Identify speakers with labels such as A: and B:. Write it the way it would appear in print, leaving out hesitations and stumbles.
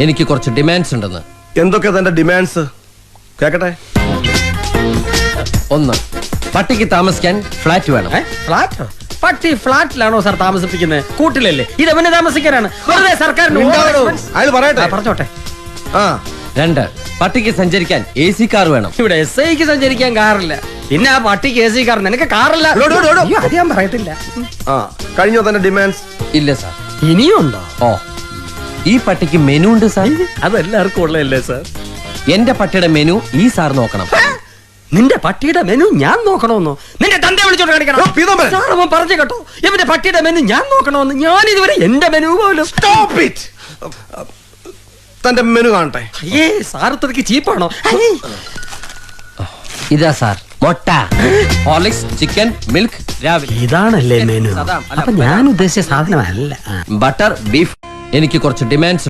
A: എനിക്ക് കുറച്ച് ഡിമാൻഡ്സ് ഉണ്ടെന്ന്.
B: എന്തൊക്കെ തന്റെ ഡിമാൻഡ്സ്? കേക്കട്ടെ.
A: 1, പട്ടിക്ക് താമസിക്കാൻ ഫ്ലാറ്റ് വേണം.
C: ഫ്ലാറ്റോ? പട്ടി ഫ്ലാറ്റിലാണോ സാർ താമസിപ്പിക്കുന്നത്? കൂട്ടിലല്ലേ? ഇത് അവന് താമസിക്കാനാണ്. വെറുതെ സർക്കാരിന്
B: അയാൾ പറയട്ടെ.
C: പറഞ്ഞോട്ടെ.
A: 2, പട്ടിക്ക് സഞ്ചരിക്കാൻ AC കാർ വേണം.
C: ഇവിടെ SIക്ക് സഞ്ചരിക്കാൻ കാറില്ല, പിന്നെ ആ പട്ടിക്ക് AC കാർ. നിനക്ക് കാറില്ല? അത് ഞാൻ പറയത്തില്ല.
B: കഴിഞ്ഞോ തന്റെ ഡിമാൻഡ്സ്?
A: ഇല്ല സാർ.
C: ഇനിയും ഉണ്ടോ?
A: ഓ, ഈ പട്ടിക്ക് മെനു ഉണ്ട് സാർ.
C: അതെല്ലാവർക്കും ഉള്ളതല്ലേ സാർ?
A: എന്റെ പട്ടിയുടെ മെനു ഈ സാർ നോക്കണം.
C: നിന്റെ പട്ടിയുടെ മെനു ഞാൻ നോക്കണമെന്നോ? നിന്റെ തന്റെ വിളിച്ചോണ്ട് കാണിക്കണം. സാർ അവൻ പറഞ്ഞു കേട്ടോ, ഇവന്റെ പട്ടിയുടെ മെനു ഞാൻ നോക്കണമെന്ന്. ഞാൻ ഇതുവരെ എന്റെ മെനു പോലും.
B: തന്റെ മെനു കാണട്ടെ.
C: അയ്യേ സാർ ഇത്രയ്ക്ക് ചീപ്പാണോ?
A: ഇതാ സാർ, മുട്ട, ഹോർലിക്സ്, ചിക്കൻ, മിൽക്ക് രാവിലെ.
C: ഇതാണല്ലേ മെനു? അപ്പൊ ഞാൻ ഉദ്ദേശിച്ച സാധനമല്ല.
A: Butter, beef. എനിക്ക് കുറച്ച് ഡിമാൻഡ്സ്